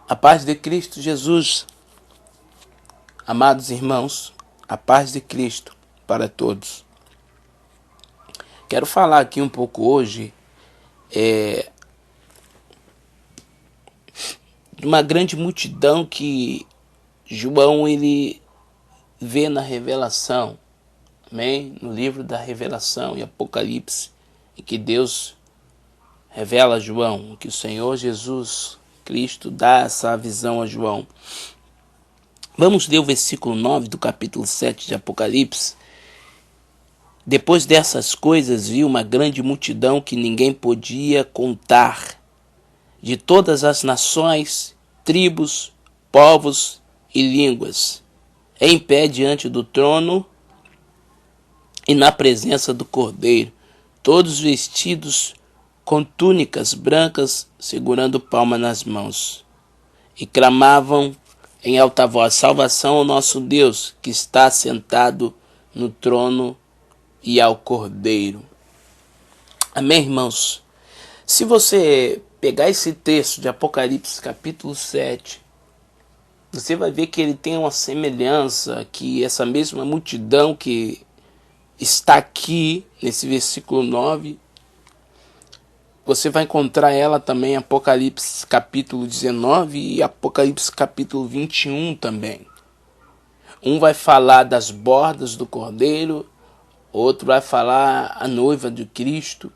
A paz de Cristo Jesus, amados irmãos, a paz de Cristo para todos. Quero falar aqui um pouco hoje de uma grande multidão que João ele vê na Revelação, amém? No livro da Revelação e Apocalipse, em que Deus revela a João, que o Senhor Jesus Cristo dá essa visão a João. Vamos ler o versículo 9 do capítulo 7 de Apocalipse. Depois dessas coisas vi uma grande multidão que ninguém podia contar, de todas as nações, tribos, povos e línguas, em pé diante do trono e na presença do Cordeiro, todos vestidos com túnicas brancas, segurando palma nas mãos, e clamavam em alta voz: salvação ao nosso Deus, que está sentado no trono e ao Cordeiro. Amém, irmãos? Se você pegar esse texto de Apocalipse capítulo 7, você vai ver que ele tem uma semelhança, que essa mesma multidão que está aqui nesse versículo 9, você vai encontrar ela também em Apocalipse capítulo 19 e Apocalipse capítulo 21 também. Um vai falar das bordas do Cordeiro, outro vai falar a noiva de Cristo.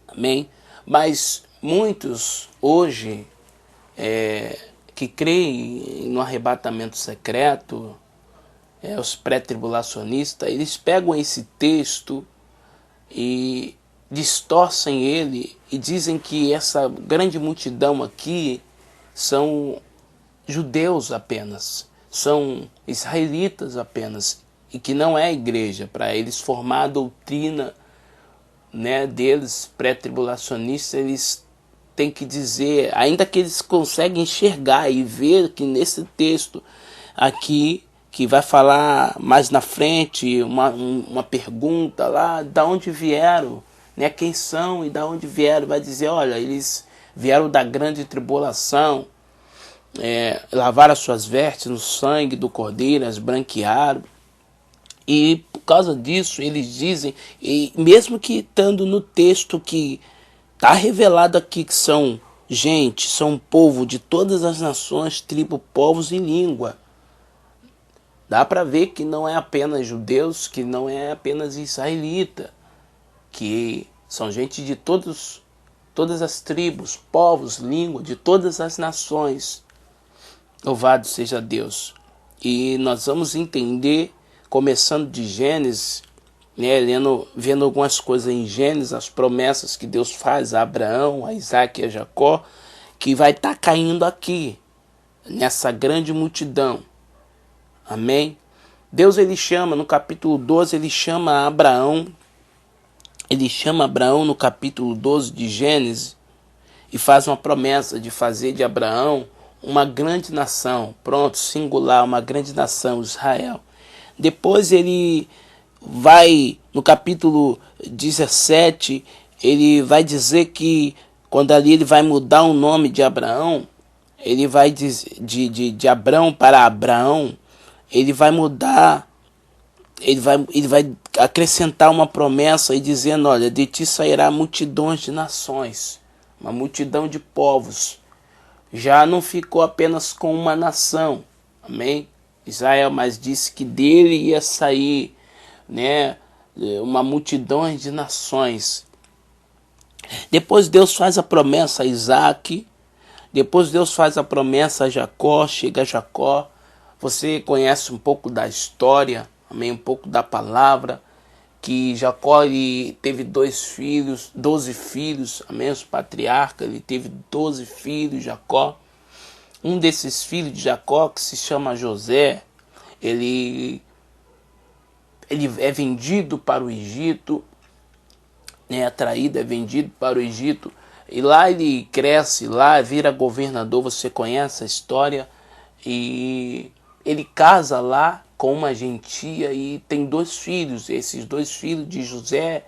Amém? Mas muitos hoje que creem no arrebatamento secreto, os pré-tribulacionistas, eles pegam esse texto e distorcem ele e dizem que essa grande multidão aqui são judeus apenas, são israelitas apenas, e que não é a igreja, para eles formar a doutrina, deles, pré-tribulacionistas. Eles têm que dizer, ainda que eles conseguem enxergar e ver que nesse texto aqui, que vai falar mais na frente, uma pergunta lá, da onde vieram, quem são e da onde vieram, vai dizer, olha, eles vieram da grande tribulação, lavaram as suas vestes no sangue do Cordeiro, as branquearam. E por causa disso eles dizem, e mesmo que estando no texto que está revelado aqui que são gente, são um povo de todas as nações, tribos, povos e língua, dá para ver que não é apenas judeus, que não é apenas israelita, que são gente de todas as tribos, povos, língua, de todas as nações. Louvado seja Deus. E nós vamos entender, começando de Gênesis, vendo algumas coisas em Gênesis, as promessas que Deus faz a Abraão, a Isaac e a Jacó, que vai estar caindo aqui, nessa grande multidão. Amém? Deus ele chama, no capítulo 12, ele chama Abraão no capítulo 12 de Gênesis, e faz uma promessa de fazer de Abraão uma grande nação, pronto, singular, uma grande nação, Israel. Depois ele vai, no capítulo 17, ele vai dizer que, quando ali ele vai mudar o nome de Abraão, ele vai de Abrão para Abraão, ele vai mudar, ele vai acrescentar uma promessa e dizendo, olha, de ti sairá multidões de nações, uma multidão de povos. Já não ficou apenas com uma nação, amém? Israel, mas disse que dele ia sair, uma multidão de nações. Depois Deus faz a promessa a Isaac, depois Deus faz a promessa a Jacó, chega a Jacó. Você conhece um pouco da história, amém? Um pouco da palavra, que Jacó ele teve 12 filhos, amém? Os patriarcas, ele teve 12 filhos, Jacó. Um desses filhos de Jacó, que se chama José, ele é vendido para o Egito, atraído, é vendido para o Egito, e lá ele cresce, lá vira governador. Você conhece a história, e ele casa lá com uma gentia e tem 2 filhos. Esses 2 filhos de José,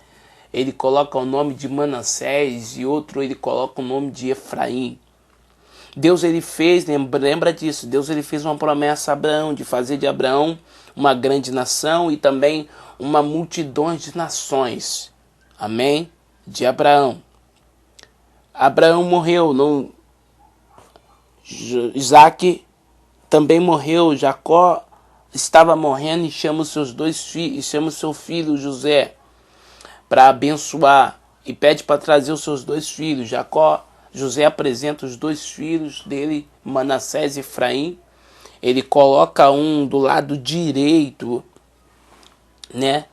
ele coloca o nome de Manassés, e outro ele coloca o nome de Efraim. Deus ele fez, lembra disso, Deus ele fez uma promessa a Abraão, de fazer de Abraão uma grande nação e também uma multidão de nações. Amém? De Abraão. Abraão morreu, Isaac também morreu, Jacó estava morrendo e chama os seus dois filhos, chama o seu filho José para abençoar e pede para trazer os seus dois filhos. José apresenta os dois filhos dele, Manassés e Efraim. Ele coloca um do lado direito, né?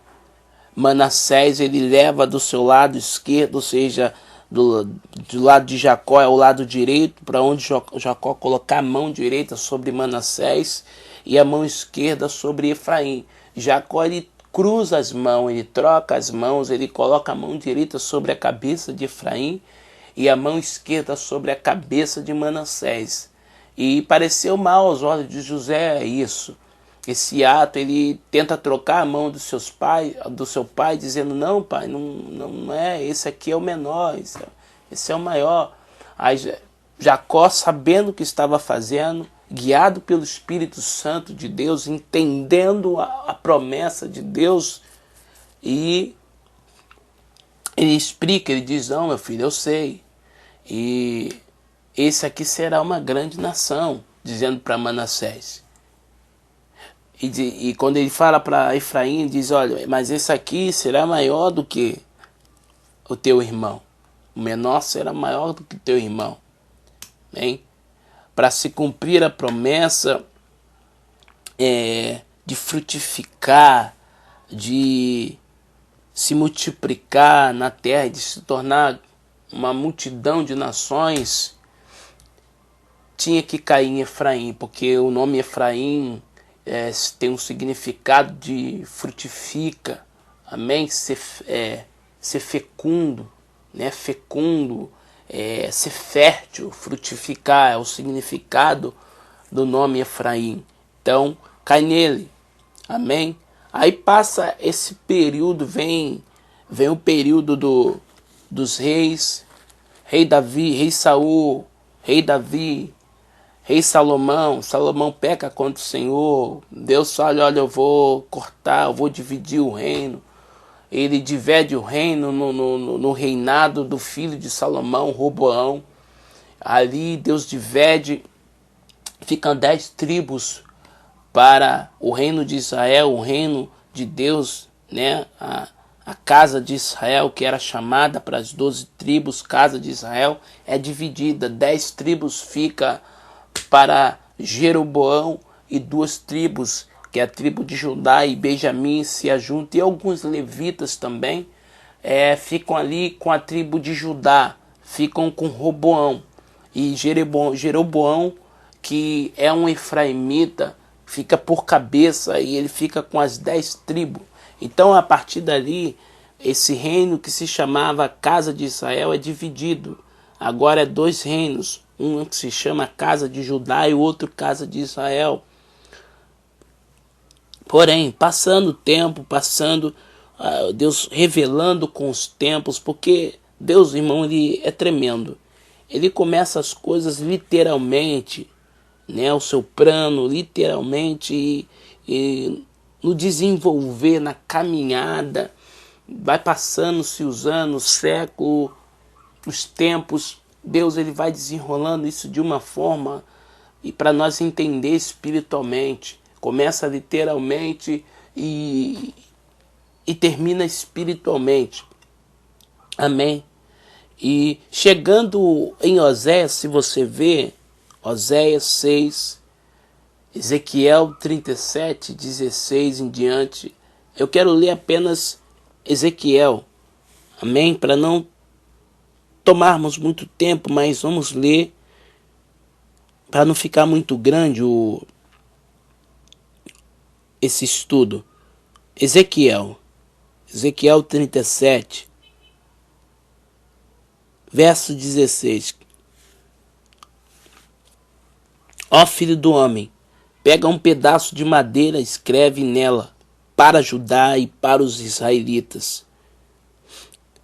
Manassés ele leva do seu lado esquerdo, ou seja, do lado de Jacó é o lado direito, para onde Jacó colocar a mão direita sobre Manassés e a mão esquerda sobre Efraim. Jacó ele cruza as mãos, ele troca as mãos, ele coloca a mão direita sobre a cabeça de Efraim e a mão esquerda sobre a cabeça de Manassés. E pareceu mal aos olhos de José isso. Esse ato, ele tenta trocar a mão do seu pai, dizendo, não pai, não é, esse aqui é o menor, esse é o maior. Aí Jacó, sabendo o que estava fazendo, guiado pelo Espírito Santo de Deus, entendendo a promessa de Deus, e ele explica, ele diz, não meu filho, eu sei, e esse aqui será uma grande nação, dizendo para Manassés. E quando ele fala para Efraim, ele diz, olha, mas esse aqui será maior do que o teu irmão. O menor será maior do que o teu irmão. Para se cumprir a promessa de frutificar, de se multiplicar na terra, de se tornar uma multidão de nações, tinha que cair em Efraim, porque o nome Efraim tem um significado de frutifica, amém? Ser fecundo, né? Fecundo, ser fértil, frutificar, é o significado do nome Efraim. Então, cai nele, amém? Aí passa esse período, vem o período dos reis, rei Davi, rei Saul, rei Davi, rei Salomão. Salomão peca contra o Senhor. Deus fala, olha, eu vou cortar, eu vou dividir o reino. Ele divide o reino no reinado do filho de Salomão, Roboão. Ali Deus divide, ficam 10 tribos para o reino de Israel, o reino de Deus, né? A casa de Israel, que era chamada para as 12 tribos, casa de Israel, é dividida. 10 tribos fica para Jeroboão e 2 tribos, que é a tribo de Judá e Benjamim, se ajuntam, e alguns levitas também ficam ali com a tribo de Judá, ficam com Roboão. E Jeroboão, que é um efraimita, fica por cabeça e ele fica com as 10 tribos. Então, a partir dali, esse reino que se chamava Casa de Israel é dividido. Agora é 2 reinos, um que se chama Casa de Judá e o outro Casa de Israel. Porém, passando o tempo, Deus revelando com os tempos, porque Deus, irmão, ele é tremendo. Ele começa as coisas literalmente, né, o seu plano literalmente, e no desenvolver, na caminhada, vai passando-se os anos, séculos, os tempos, Deus ele vai desenrolando isso de uma forma e para nós entender espiritualmente. Começa literalmente e termina espiritualmente. Amém? E chegando em Oséias, se você vê, Oséias 6, Ezequiel 37, 16 em diante, eu quero ler apenas Ezequiel, amém? Para não tomarmos muito tempo, mas vamos ler, para não ficar muito grande esse estudo. Ezequiel 37, verso 16. Ó filho do homem, pega um pedaço de madeira, escreve nela, para Judá e para os israelitas,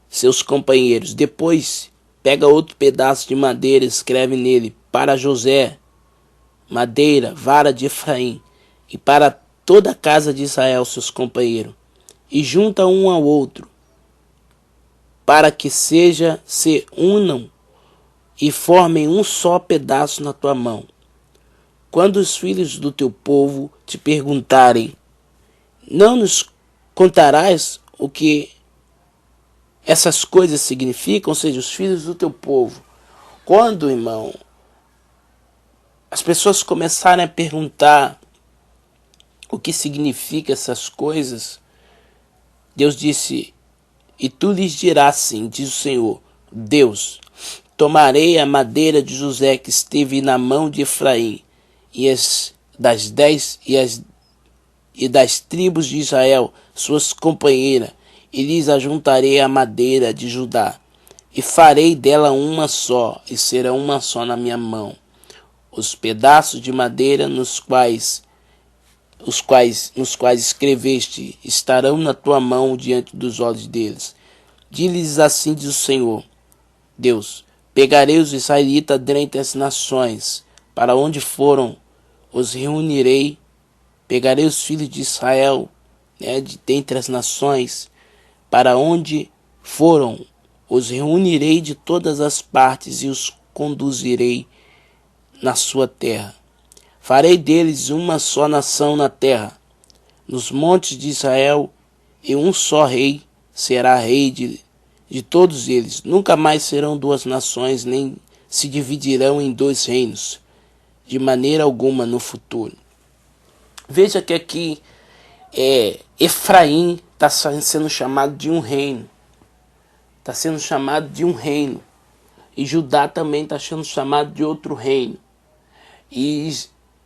seus companheiros. Depois, pega outro pedaço de madeira, escreve nele, para José madeira, vara de Efraim, e para toda a casa de Israel, seus companheiros, e junta um ao outro, para que se unam e formem um só pedaço na tua mão. Quando os filhos do teu povo te perguntarem, não nos contarás o que essas coisas significam? Ou seja, os filhos do teu povo. Quando, irmão, as pessoas começarem a perguntar o que significa essas coisas, Deus disse, e tu lhes dirás assim, diz o Senhor, Deus, tomarei a madeira de José que esteve na mão de Efraim, e das tribos de Israel, suas companheiras, e lhes ajuntarei a madeira de Judá, e farei dela uma só, e será uma só na minha mão. Os pedaços de madeira nos quais escreveste estarão na tua mão diante dos olhos deles. Diz-lhes assim, diz o Senhor, Deus, pegarei os israelitas dentre as nações, para onde foram, os reunirei, pegarei os filhos de Israel, de dentre as nações, para onde foram, os reunirei de todas as partes e os conduzirei na sua terra. Farei deles uma só nação na terra, nos montes de Israel, e um só rei será rei de todos eles. Nunca mais serão duas nações, nem se dividirão em dois reinos, de maneira alguma no futuro. Veja que aqui Efraim está sendo chamado de um reino. Está sendo chamado de um reino. E Judá também está sendo chamado de outro reino. E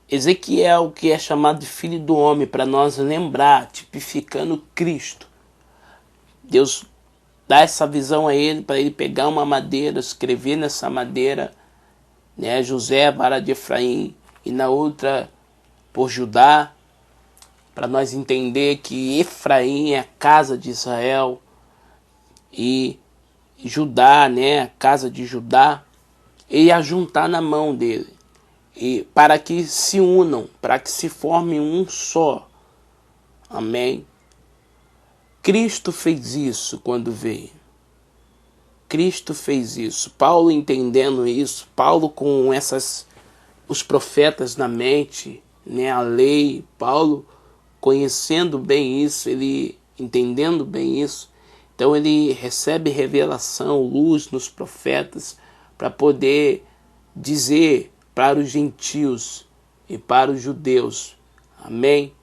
Ezequiel, que é chamado de filho do homem, para nós lembrar, tipificando Cristo. Deus dá essa visão a ele, para ele pegar uma madeira, escrever nessa madeira, José, vara de Efraim, e na outra por Judá, para nós entender que Efraim é a casa de Israel, e Judá, a casa de Judá, ele ia juntar na mão dele. E para que se unam, para que se formem um só. Amém? Cristo fez isso quando veio. Cristo fez isso. Paulo entendendo isso, Paulo com os profetas na mente, a lei, Paulo conhecendo bem isso, ele entendendo bem isso. Então ele recebe revelação, luz nos profetas para poder dizer para os gentios e para os judeus, amém?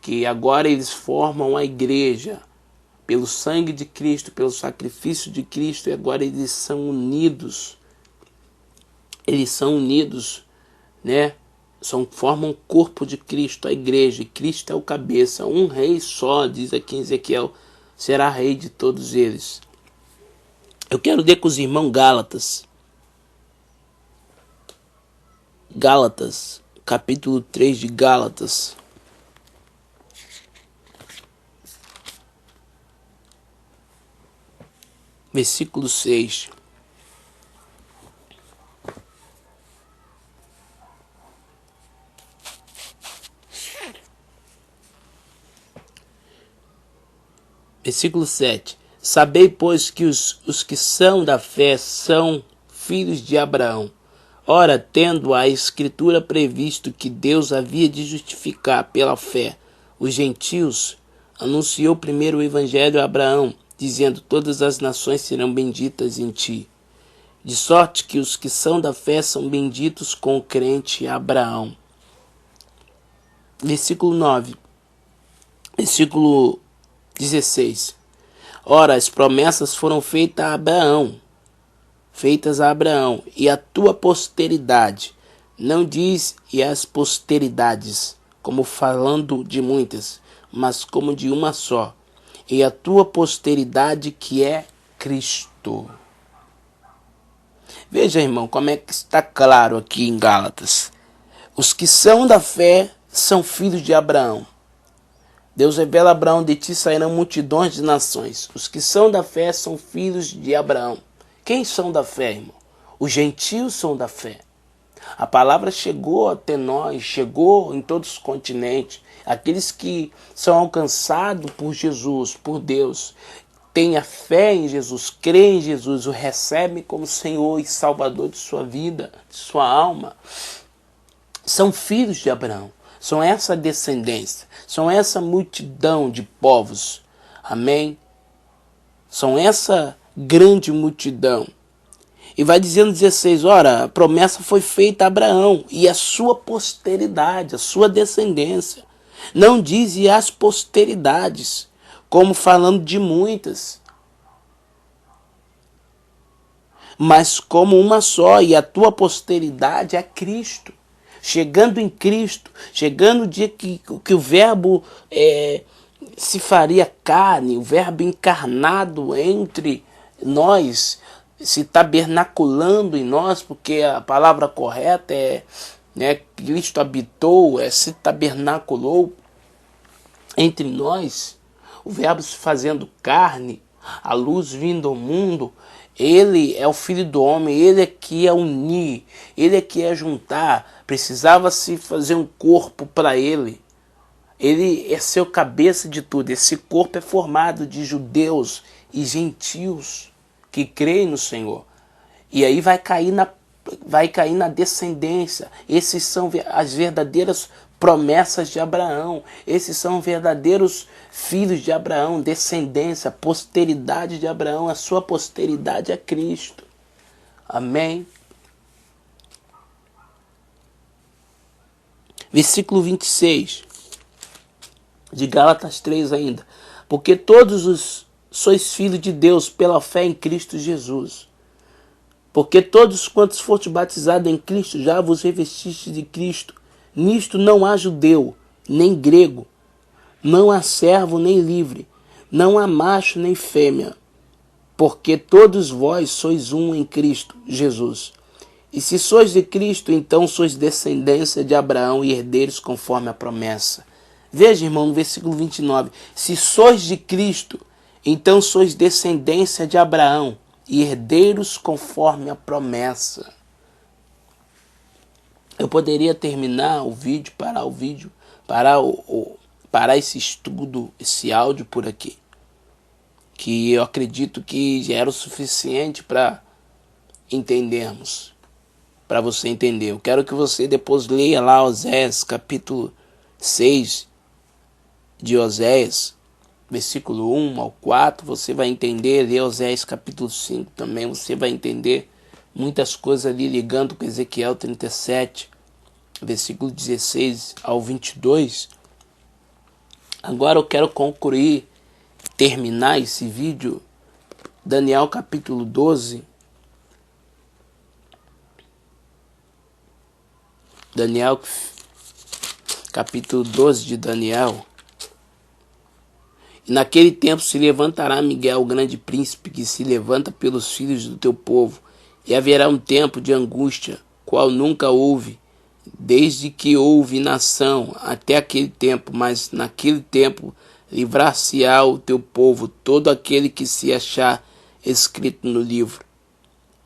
Que agora eles formam a igreja pelo sangue de Cristo, pelo sacrifício de Cristo, e agora eles são unidos. Eles são unidos, formam o corpo de Cristo, a igreja, e Cristo é o cabeça. Um rei só, diz aqui em Ezequiel, será rei de todos eles. Eu quero ler com os irmãos Gálatas, capítulo 3 de Gálatas. Versículo 6. Versículo 7. Sabei, pois, que os que são da fé são filhos de Abraão. Ora, tendo a Escritura previsto que Deus havia de justificar pela fé os gentios, anunciou primeiro o Evangelho a Abraão, dizendo, todas as nações serão benditas em ti. De sorte que os que são da fé são benditos com o crente Abraão. Versículo 9. Versículo 16. Ora, as promessas foram feitas a Abraão, e a tua posteridade. Não diz e as posteridades, como falando de muitas, mas como de uma só. E a tua posteridade que é Cristo. Veja, irmão, como é que está claro aqui em Gálatas. Os que são da fé são filhos de Abraão. Deus revela a Abraão, de ti sairão multidões de nações. Os que são da fé são filhos de Abraão. Quem são da fé, irmão? Os gentios são da fé. A palavra chegou até nós, chegou em todos os continentes. Aqueles que são alcançados por Jesus, por Deus, têm a fé em Jesus, creem em Jesus, o recebem como Senhor e Salvador de sua vida, de sua alma, são filhos de Abraão. São essa descendência, são essa multidão de povos. Amém? São essa grande multidão. E vai dizendo 16, ora, a promessa foi feita a Abraão e a sua posteridade, a sua descendência. Não diz e as posteridades, como falando de muitas, mas como uma só, e a tua posteridade é Cristo. Chegando em Cristo, chegando o dia que o verbo se faria carne, o verbo encarnado entre nós, se tabernaculando em nós, porque a palavra correta é, né, Cristo habitou, se tabernaculou entre nós, o verbo se fazendo carne, a luz vindo ao mundo. Ele é o Filho do Homem, ele é que é unir, ele é que é juntar. Precisava-se fazer um corpo para ele. Ele é seu cabeça de tudo. Esse corpo é formado de judeus e gentios que creem no Senhor. E aí vai cair na descendência. Esses são as verdadeiras promessas de Abraão. Esses são verdadeiros filhos de Abraão, descendência, posteridade de Abraão. A sua posteridade é Cristo. Amém? Versículo 26 de Gálatas 3 ainda. Porque todos sois filhos de Deus pela fé em Cristo Jesus. Porque todos quantos fortes batizados em Cristo já vos revestiste de Cristo. Nisto não há judeu, nem grego, não há servo nem livre, não há macho nem fêmea, porque todos vós sois um em Cristo Jesus. E se sois de Cristo, então sois descendência de Abraão e herdeiros conforme a promessa. Veja, irmão, no versículo 29. Se sois de Cristo, então sois descendência de Abraão e herdeiros conforme a promessa. Eu poderia terminar o vídeo, parar esse estudo, esse áudio por aqui, que eu acredito que já era o suficiente para entendermos, para você entender. Eu quero que você depois leia lá Oséias, capítulo 6 de Oséias, versículo 1 ao 4, você vai entender. Leia Oséias capítulo 5 também, você vai entender muitas coisas ali ligando com Ezequiel 37, versículo 16 ao 22. Agora eu quero concluir, terminar esse vídeo, Daniel capítulo 12. Daniel, capítulo 12 de Daniel. E naquele tempo se levantará Miguel, o grande príncipe, que se levanta pelos filhos do teu povo, e haverá um tempo de angústia, qual nunca houve, desde que houve nação até aquele tempo, mas naquele tempo livrar-se-á o teu povo, todo aquele que se achar escrito no livro.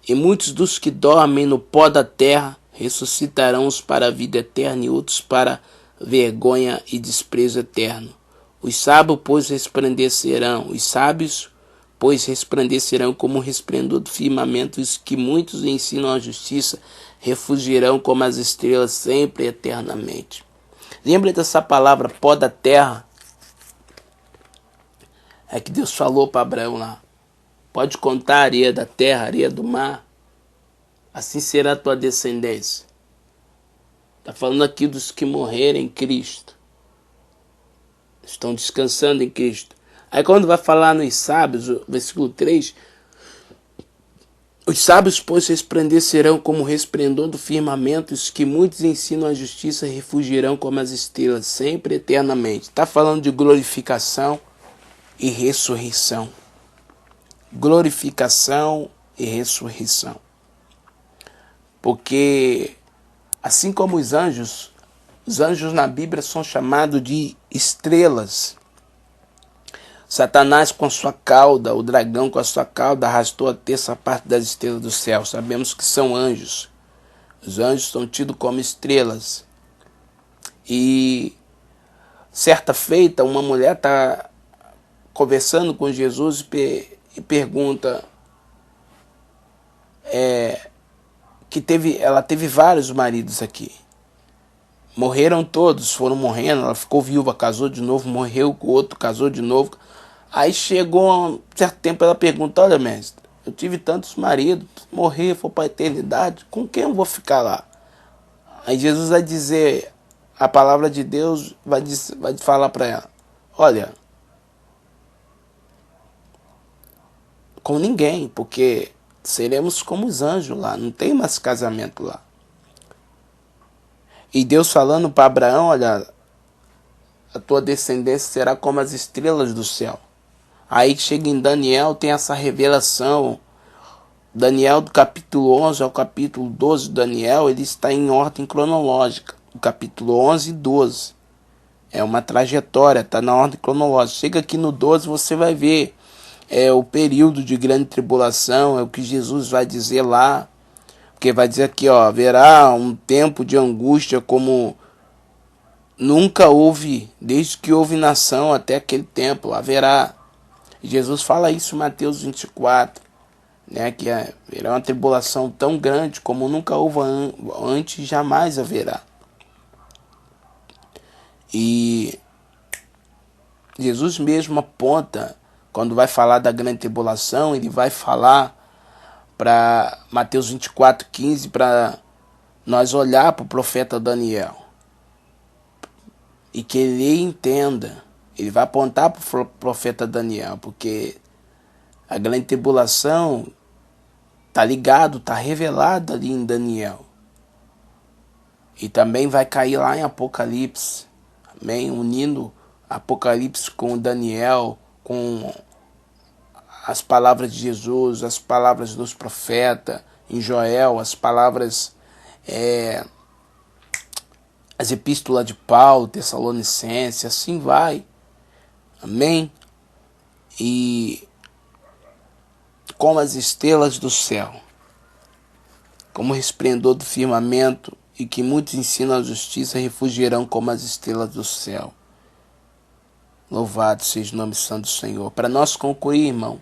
E muitos dos que dormem no pó da terra ressuscitarão, uns para a vida eterna e outros para vergonha e desprezo eterno. Os sábios, pois resplandecerão como o resplendor do firmamento, os que muitos ensinam a justiça refugirão como as estrelas sempre e eternamente. Lembra dessa palavra pó da terra? É que Deus falou para Abraão lá. Pode contar a areia da terra, a areia do mar. Assim será a tua descendência. Está falando aqui dos que morrerem em Cristo. Estão descansando em Cristo. Aí quando vai falar nos sábios, o versículo 3, os sábios, pois, resplandecerão como o resplendor do firmamento, os que muitos ensinam a justiça refugirão como as estrelas, sempre eternamente. Está falando de glorificação e ressurreição. Glorificação e ressurreição. Porque, assim como os anjos na Bíblia são chamados de estrelas. Satanás com a sua cauda, o dragão com a sua cauda, arrastou a terça parte das estrelas do céu. Sabemos que são anjos. Os anjos são tidos como estrelas. E certa feita, uma mulher está conversando com Jesus e pergunta que ela teve vários maridos aqui. Morreram todos, foram morrendo, ela ficou viúva, casou de novo, morreu com o outro, casou de novo. Aí chegou um certo tempo, ela pergunta, olha mestre, eu tive tantos maridos, morrer, for para a eternidade, com quem eu vou ficar lá? Aí Jesus vai dizer, a palavra de Deus vai falar para ela, olha, com ninguém, porque seremos como os anjos lá, não tem mais casamento lá. E Deus falando para Abraão, olha, a tua descendência será como as estrelas do céu. Aí chega em Daniel, tem essa revelação. Daniel, do capítulo 11 ao capítulo 12 de Daniel, ele está em ordem cronológica. O capítulo 11 e 12. É uma trajetória, está na ordem cronológica. Chega aqui no 12, você vai ver o período de grande tribulação, é o que Jesus vai dizer lá. Porque vai dizer aqui, ó, haverá um tempo de angústia como nunca houve, desde que houve nação até aquele tempo, haverá. Jesus fala isso em Mateus 24, né, que haverá uma tribulação tão grande como nunca houve antes, jamais haverá. E Jesus mesmo aponta, quando vai falar da grande tribulação, ele vai falar para Mateus 24:15, para nós olhar para o profeta Daniel e que ele entenda. Ele vai apontar para o profeta Daniel, porque a grande tribulação está ligado, está revelado ali em Daniel. E também vai cair lá em Apocalipse, amém? Unindo Apocalipse com Daniel, com as palavras de Jesus, as palavras dos profetas, em Joel, as palavras, as epístolas de Paulo, Tessalonicenses, assim vai, amém? E como as estrelas do céu, como o resplendor do firmamento, e que muitos ensinam a justiça refugirão como as estrelas do céu. Louvado seja o nome santo do Senhor. Para nós concluir, irmão,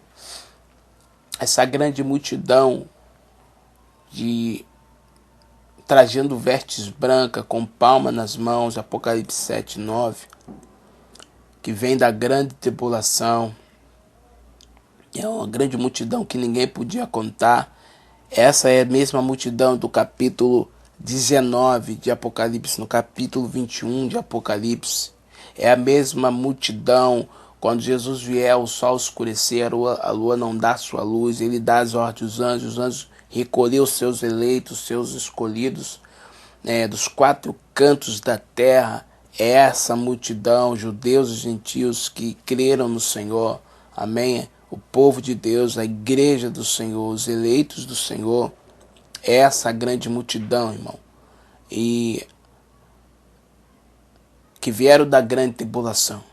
essa grande multidão trajando vestes brancas, com palma nas mãos, Apocalipse 7:9, que vem da grande tribulação, é uma grande multidão que ninguém podia contar. Essa é a mesma multidão do capítulo 19 de Apocalipse, no capítulo 21 de Apocalipse. É a mesma multidão, quando Jesus vier, o sol escurecer, a lua não dá sua luz, ele dá as ordens aos os anjos recolher os seus eleitos, os seus escolhidos, dos quatro cantos da terra. É essa multidão, judeus e gentios que creram no Senhor, amém? O povo de Deus, a igreja do Senhor, os eleitos do Senhor, é essa grande multidão, irmão. E que vieram da grande tribulação.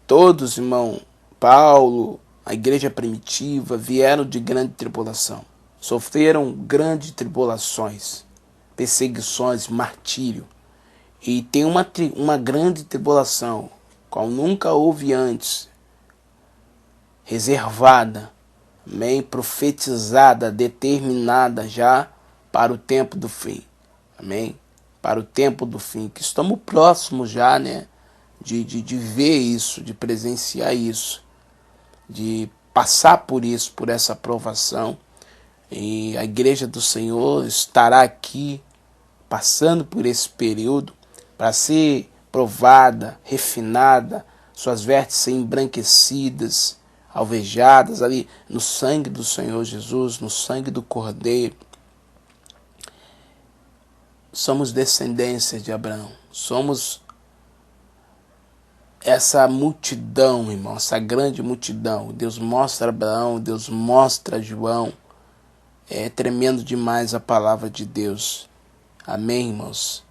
Todos, irmão, Paulo, a igreja primitiva, vieram de grande tribulação. Sofreram grandes tribulações, perseguições, martírio. E tem uma grande tribulação, qual nunca houve antes, reservada, amém? Profetizada, determinada já para o tempo do fim, amém? Para o tempo do fim, que estamos próximos já, né? De ver isso, de presenciar isso, de passar por isso, por essa provação. E a igreja do Senhor estará aqui, passando por esse período, para ser provada, refinada, suas vestes serem embranquecidas, alvejadas ali no sangue do Senhor Jesus, no sangue do Cordeiro. Somos descendência de Abraão, somos essa multidão, irmão, essa grande multidão. Deus mostra a Abraão, Deus mostra a João. É tremendo demais a palavra de Deus. Amém, irmãos?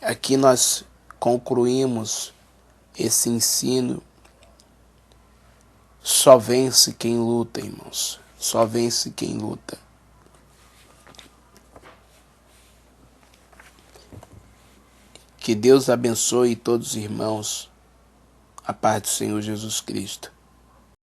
Aqui nós concluímos esse ensino. Só vence quem luta, irmãos. Só vence quem luta. Que Deus abençoe todos os irmãos. A paz do Senhor Jesus Cristo.